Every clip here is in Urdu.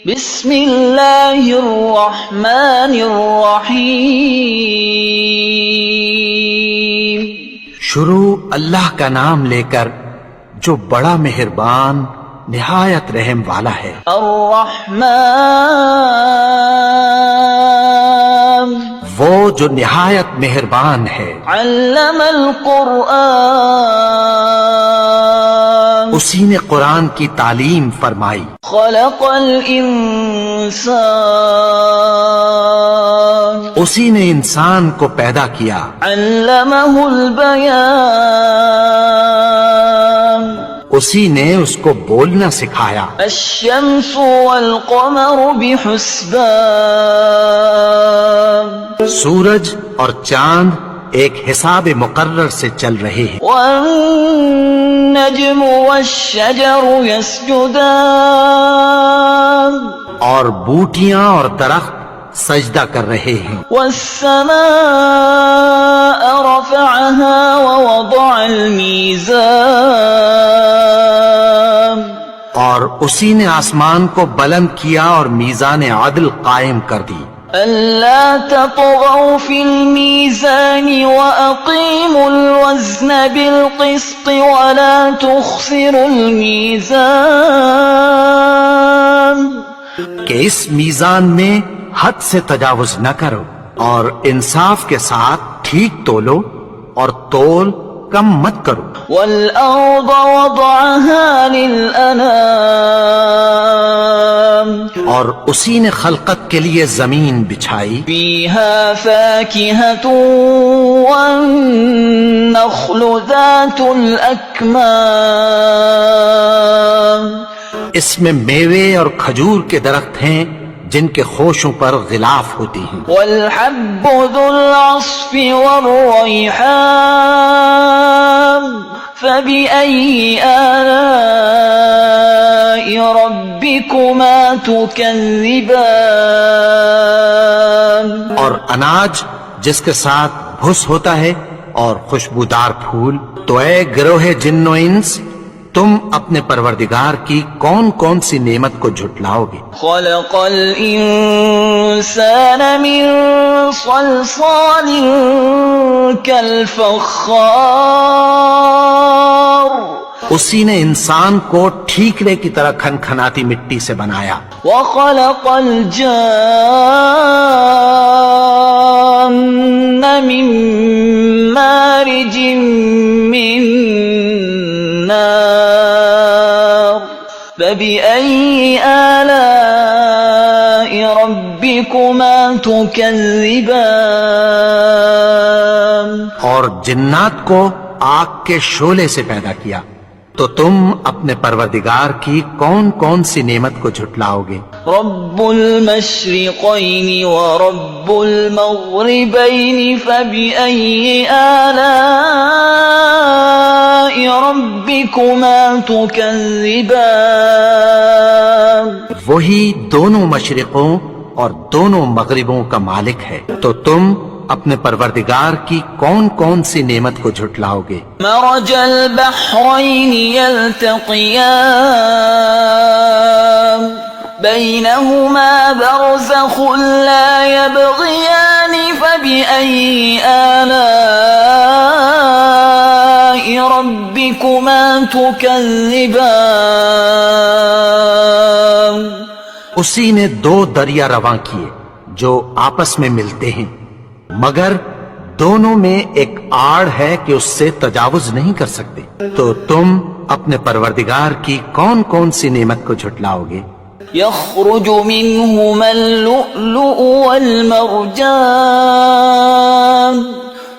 بسم اللہ الرحمن الرحیم۔ شروع اللہ کا نام لے کر جو بڑا مہربان نہایت رحم والا ہے۔ الرحمن وہ جو نہایت مہربان ہے۔ علم القرآن اسی نے قرآن کی تعلیم فرمائی۔ خلق الانسان اسی نے انسان کو پیدا کیا۔ علمہ البیان اسی نے اس کو بولنا سکھایا۔ الشمس والقمر بحسبان سورج اور چاند ایک حساب مقرر سے چل رہے ہیں۔ والنجم والشجر يسجدان اور بوٹیاں اور درخت سجدہ کر رہے ہیں۔ والسماء رفعها ووضع الميزان اور اسی نے آسمان کو بلند کیا اور میزان عدل قائم کر دی۔ ألا تطغوا في الميزان وأقيموا الوزن بالقسط ولا تخسروا الميزان کہ اس میزان میں حد سے تجاوز نہ کرو اور انصاف کے ساتھ ٹھیک تولو اور تول کم مت کرو۔ والأرض وضعها للأنام اور اسی نے خلقت کے لیے زمین بچھائی۔ فيها فاكهة والنخل ذات الأكمام اس میں میوے اور کھجور کے درخت ہیں جن کے خوشوں پر غلاف ہوتی ہیں۔ والحب ذو العصف والريحان فبأي آلاء ربكما تكذبان اور اناج جس کے ساتھ بھس ہوتا ہے اور خوشبودار پھول۔ تو اے گروہ جن و انس، تم اپنے پروردگار کی کون کون سی نعمت کو جھٹلاؤ گے؟ خلق الإنسان من صلصال كالفخار اسی نے انسان کو ٹھیکرے کی طرح کھنکھناتی مٹی سے بنایا۔ وخلق الجان من مارج من نار فبأي آلاء ربكما تكذبان اور جنات کو آگ کے شعلے سے پیدا کیا، تو تم اپنے پروردگار کی کون کون سی نعمت کو جھٹلاؤ گے؟ رب المشرقين ورب المغربين فبأي آلاء ربكما تكذبان وہی دونوں مشرقوں اور دونوں مغربوں کا مالک ہے، تو تم اپنے پروردگار کی کون کون سی نعمت کو جھٹلاؤ گے؟ مرج البحرين يلتقيان بينهما برزخ لا يبغيان فبأي آلاء ربكما تكذبان اسی نے دو دریا رواں کیے جو آپس میں ملتے ہیں، مگر دونوں میں ایک آڑ ہے کہ اس سے تجاوز نہیں کر سکتے، تو تم اپنے پروردگار کی کون کون سی نعمت کو جھٹلاؤ گے؟ يخرج منهما اللؤلؤ والمرجان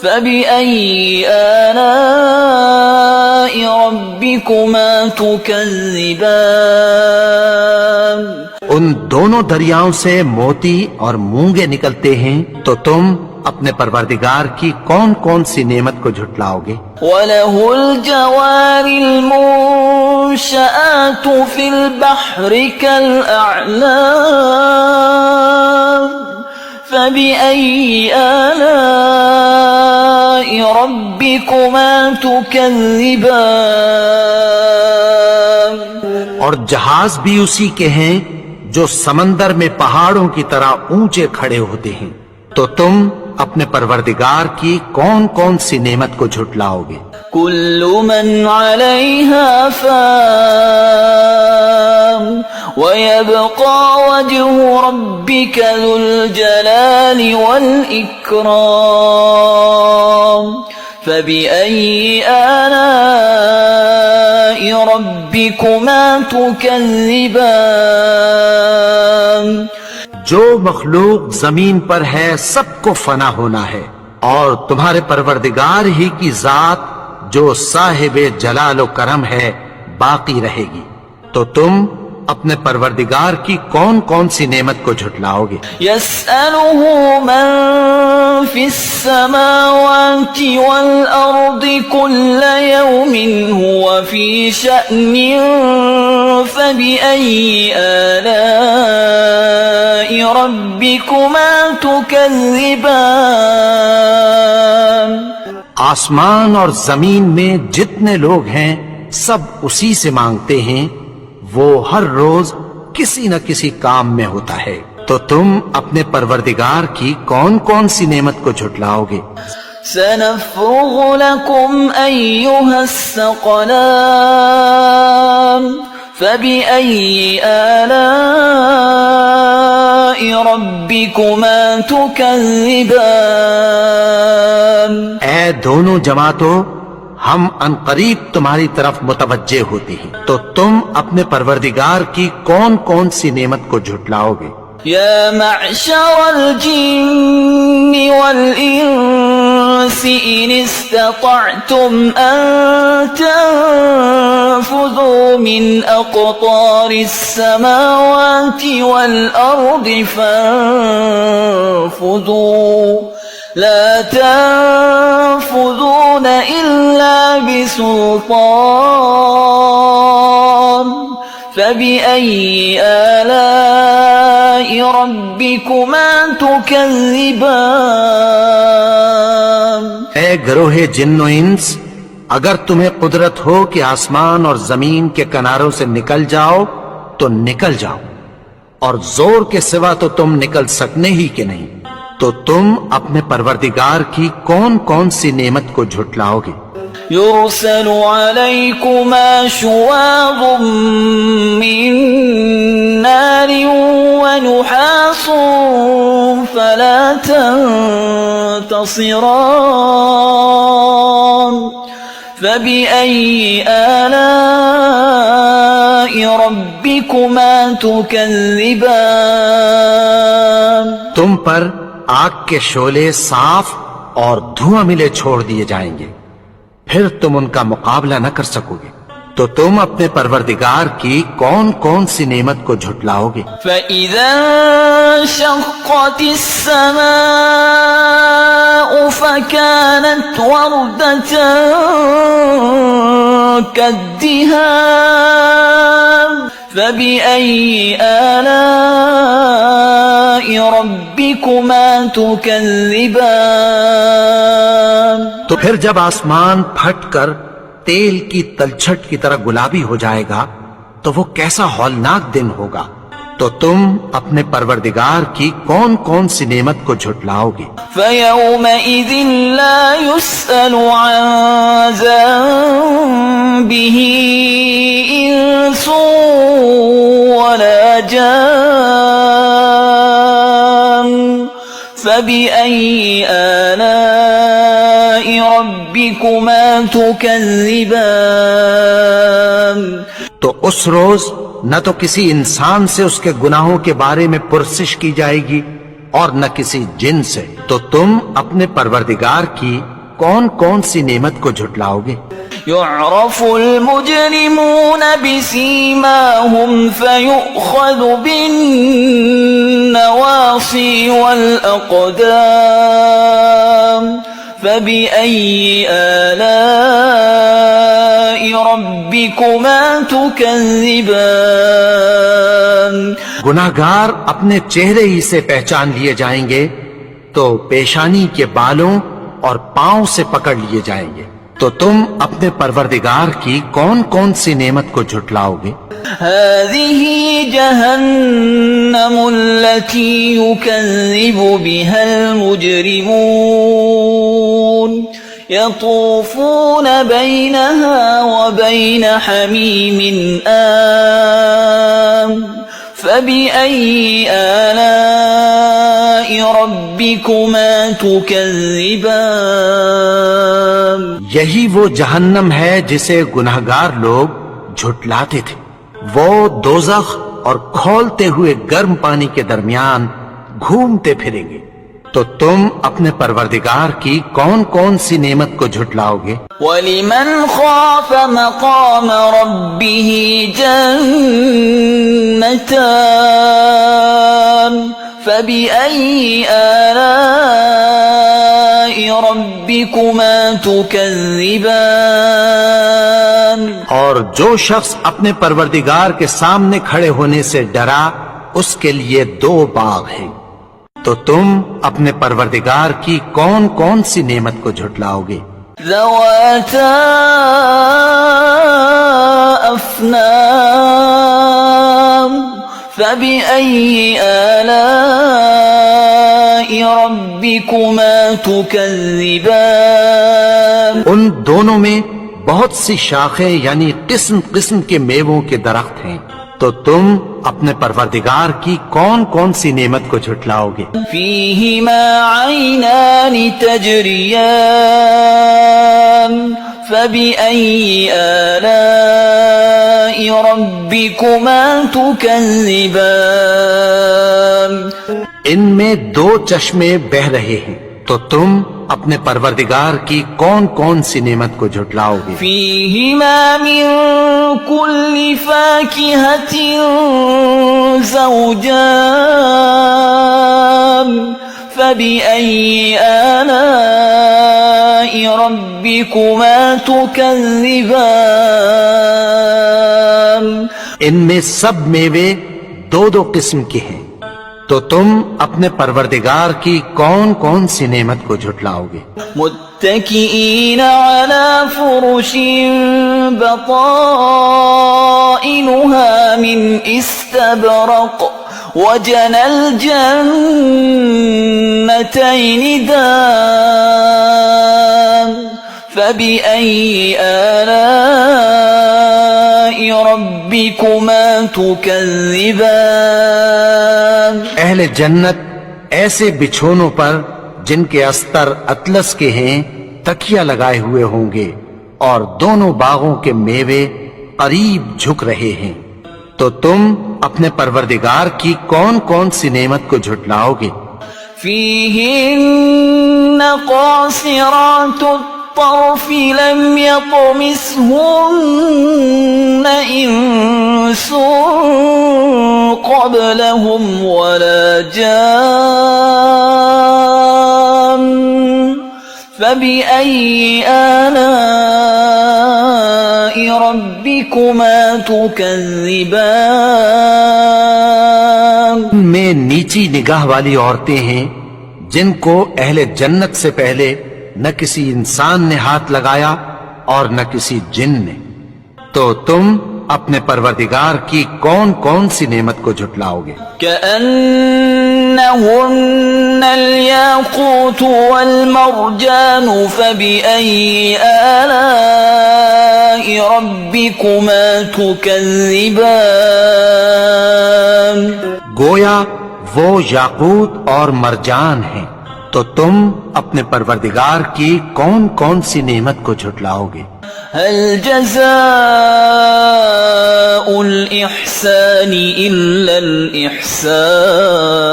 فبأي آلاء ربكما تكذبان ان دونوں دریاؤں سے موتی اور مونگے نکلتے ہیں، تو تم اپنے پروردگار کی کون کون سی نعمت کو جھٹلاؤ گے؟ وَلَهُ الْجَوَارِ الْمُنشَآتُ فِي الْبَحْرِ كَالْأَعْلَامِ فَبِأَيِّ آلَاءِ رَبِّكُمَا تُكَذِّبَانِ اور جہاز بھی اسی کے ہیں جو سمندر میں پہاڑوں کی طرح اونچے کھڑے ہوتے ہیں، تو تم اپنے پروردگار کی کون کون سی نعمت کو جھٹلاؤ گے؟ كل من عليها فان ويبقى وجه ربك ذو الجلال والإكرام فبأي آلاء ربكما تكذبان؟ جو مخلوق زمین پر ہے سب کو فنا ہونا ہے، اور تمہارے پروردگار ہی کی ذات جو صاحب جلال و کرم ہے باقی رہے گی، تو تم اپنے پروردگار کی کون کون سی نعمت کو جھٹلاؤ گے؟ يسأله من في السماوات والأرض كل يوم هو في شأن فبأي آلاء ربكما تكذبان؟ آسمان اور زمین میں جتنے لوگ ہیں سب اسی سے مانگتے ہیں، وہ ہر روز کسی نہ کسی کام میں ہوتا ہے، تو تم اپنے پروردگار کی کون کون سی نعمت کو جھٹلاؤ گے؟ سنفرغ لكم أيها الثقلان فبأي آلاء ربكما تكذبان؟ اے دونوں جماعتوں، ہم عنقریب تمہاری طرف متوجہ ہوتے ہیں، تو تم اپنے پروردگار کی کون کون سی نعمت کو جھٹلاؤ گے؟ يا معشر الجن والإنس إن استطعتم أن تنفذوا من أقطار السماوات والأرض فانفذوا لا تنفذون إلا بسلطان فبأي آلاء ربكما تكذبان؟ اے گروہ جن و انس، اگر تمہیں قدرت ہو کہ آسمان اور زمین کے کناروں سے نکل جاؤ تو نکل جاؤ، اور زور کے سوا تو تم نکل سکنے ہی کہ نہیں، تو تم اپنے پروردگار کی کون کون سی نعمت کو جھٹلاؤ گے؟ يرسل عليكما شواظ من نار ونحاس فلا تنتصران فبأي آلاء ربكما تكذبان؟ تم پر آگ کے شعلے صاف اور دھواں ملے چھوڑ دیے جائیں گے، پھر تم ان کا مقابلہ نہ کر سکو گے، تو تم اپنے پروردگار کی کون کون سی نعمت کو جھٹلاؤ گے؟ فَإِذَا انشَقَّتِ السَّمَاءُ فَكَانَتْ وَرْدَةً كَالدِّهَانِ فَبِأَيِّ آلَاءِ رَبِّكُمَا تُكَذِّبَانِ؟ تو پھر جب آسمان پھٹ کر تیل کی تلچھٹ کی طرح گلابی ہو جائے گا تو وہ کیسا ہولناک دن ہوگا، تو تم اپنے پروردگار کی کون کون سی نعمت کو جھٹلاؤ گے؟ فَيَوْمَئِذٍ لَا يُسْأَلُ عَنْ ذَنبِهِ إِنسٌ وَلَا جَانٌ فَبِأَيِّ آلَاءِ رَبِّكُمَا تُكَذِّبَانِ؟ تو اس روز نہ تو کسی انسان سے اس کے گناہوں کے بارے میں پرسش کی جائے گی اور نہ کسی جن سے، تو تم اپنے پروردگار کی کون کون سی نعمت کو جھٹلاؤ گے؟ يعرف المجرمون بسيماهم فيؤخذ بالنواصي والأقدام فبأي آلاء ربكما تكذبان؟ گناہگار اپنے چہرے ہی سے پہچان لیے جائیں گے، تو پیشانی کے بالوں اور پاؤں سے پکڑ لیے جائیں گے، تو تم اپنے پروردگار کی کون کون سی نعمت کو جھٹلاؤ گے؟ هذه جهنم التي يكذب بها المجرمون يطوفون بينها وبين حميم آن فبأي آلاء ربكما تكذبان یہی وہ جہنم ہے جسے گنہگار لوگ جھٹلاتے تھے، وہ دوزخ اور کھولتے ہوئے گرم پانی کے درمیان گھومتے پھریں گے۔ تو تم اپنے پروردگار کی کون کون سی نعمت کو جھٹلاؤ گے؟ وَلِمَنْ خَافَ مَقَامَ رَبِّهِ جَنَّتَانِ فَبِأَيِّ آلَاءِ رَبِّكُمَا تُكَذِّبَانِ اور جو شخص اپنے پروردگار کے سامنے کھڑے ہونے سے ڈرا، اس کے لیے دو باغ ہیں۔ تو تم اپنے پروردگار کی کون کون سی نعمت کو جھٹلاؤ گے؟ ذواتا افنان فبأي آلاء ربكما تكذبان ان دونوں میں بہت سی شاخیں یعنی قسم قسم کے میووں کے درخت ہیں، تو تم اپنے پروردگار کی کون کون سی نعمت کو جھٹلاؤ گے؟ فيهما عينان تجريان فبأي آلاء ربكما تكذبان ان میں دو چشمے بہ رہے ہیں، تو تم اپنے پروردگار کی کون کون سی نعمت کو جھٹلاؤ گے؟ فيهما من كل فاكهة زوجان فبأي آلاء ربكما تكذبان ان میں سب میوے دو دو قسم کے ہیں، تو تم اپنے پروردگار کی کون کون سی نعمت کو جھٹلاؤ گے؟ متكئين على فرش بطائنها من استبرق وجنى الجنتين دان فبأي آلاء ربكما تكذبان اہل جنت ایسے بچھونوں پر جن کے استر اطلس کے ہیں تکیہ لگائے ہوئے ہوں گے، اور دونوں باغوں کے میوے قریب جھک رہے ہیں، تو تم اپنے پروردگار کی کون کون سی نعمت کو جھٹلاؤ گے؟ فيهن قاصرات الطرف لم يطمثهن إنس قبلهم ولا جان فبأي آلاء ربكما تكذبان میں نیچی نگاہ والی عورتیں ہیں جن کو اہل جنت سے پہلے نہ کسی انسان نے ہاتھ لگایا اور نہ کسی جن نے، تو تم اپنے پروردگار کی کون کون سی نعمت کو جھٹلاؤ گے؟ كأنهن الياقوت والمرجان فبأي آلاء ربكما تكذبان گویا وہ یاقوت اور مرجان ہیں، تو تم اپنے پروردگار کی کون کون سی نعمت کو جھٹلاؤ گے؟ هل جزاء الإحسان إلا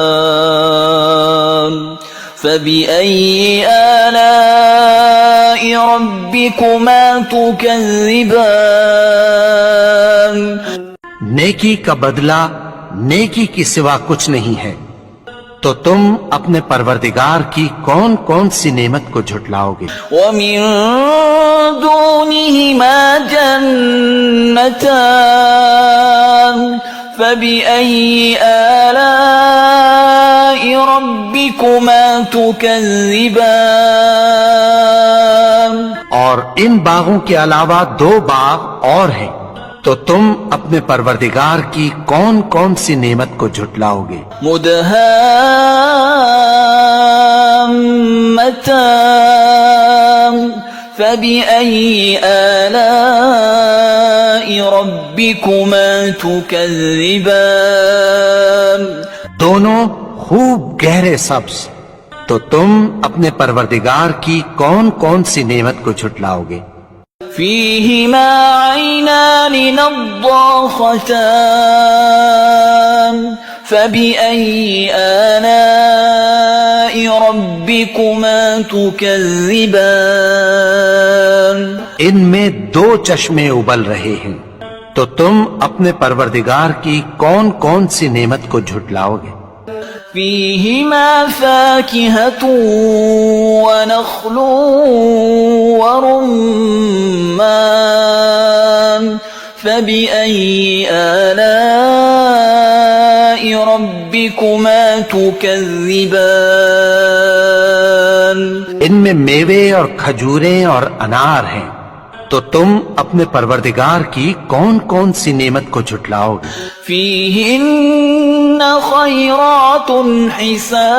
الإحسان فبأي آلاء ربكما تكذبان نیکی کا بدلہ نیکی کی سوا کچھ نہیں ہے، تو تم اپنے پروردگار کی کون کون سی نعمت کو جھٹلاؤ گے؟ ومن دونهما جنتان فبأي آلاء ربكما تكذبان اور ان باغوں کے علاوہ 2 باغ اور ہیں، تو تم اپنے پروردگار کی کون کون سی نعمت کو جھٹلاؤ گے؟ مدهامتان فبأي آلاء ربكما تكذبان دونوں خوب گہرے سبز، تو تم اپنے پروردگار کی کون کون سی نعمت کو جھٹلاؤ گے؟ فيهما عينان نضاختان فبأي آلاء ربكما تكذبان ان میں 2 چشمے ابل رہے ہیں، تو تم اپنے پروردگار کی کون کون سی نعمت کو جھٹلاؤ گے؟ فيهما فاكهة ونخل ورمان فبأي آلاء ربكما تكذبان ان میں میوے اور کھجوریں اور انار ہیں، تو تم اپنے پروردگار کی کون کون سی نعمت کو جھٹلاؤ گے؟ فيهن خيرات حسان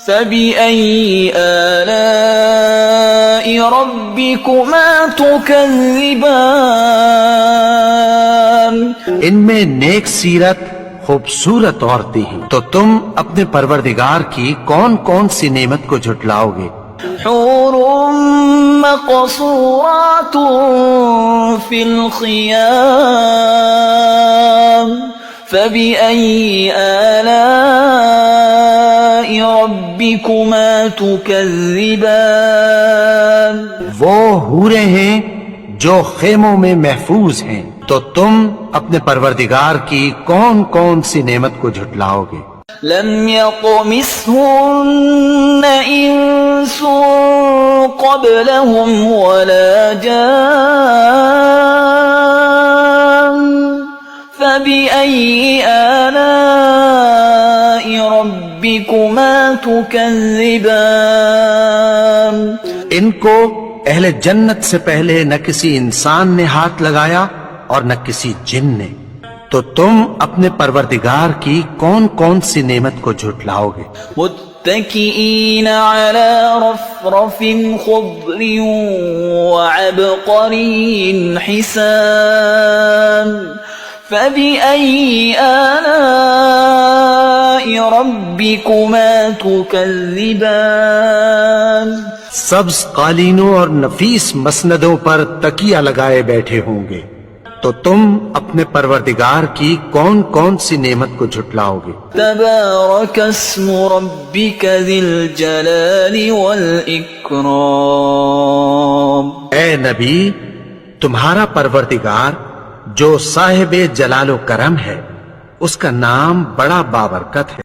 فبأي آلاء ربكما تكذبان ان میں نیک سیرت خوبصورت عورتیں ہیں، تو تم اپنے پروردگار کی کون کون سی نعمت کو جھٹلاؤ گے؟ حور مقصورات في الخيام فبأي آلاء ربكما تكذبان وہ حوریں ہیں جو خیموں میں محفوظ ہیں، تو تم اپنے پروردگار کی کون کون سی نعمت کو جھٹلاؤ گے؟ لم يطمثهن إنس قبلهم ولا جان فبأي آلاء ربكما تكذبان ان کو اہل جنت سے پہلے نہ کسی انسان نے ہاتھ لگایا اور نہ کسی جن نے، تو تم اپنے پروردگار کی کون کون سی نعمت کو جھٹلاؤ گے؟ متكئين على رفرف خضر وعبقري حسان فبأي آلاء ربكما تكذبان سبز قالینوں اور نفیس مسندوں پر تکیہ لگائے بیٹھے ہوں گے، تو تم اپنے پروردگار کی کون کون سی نعمت کو جھٹلاؤ گے؟ تبارك اسم ربك ذي الجلال والإكرام اے نبی، تمہارا پروردگار جو صاحب جلال و کرم ہے، اس کا نام بڑا بابرکت ہے۔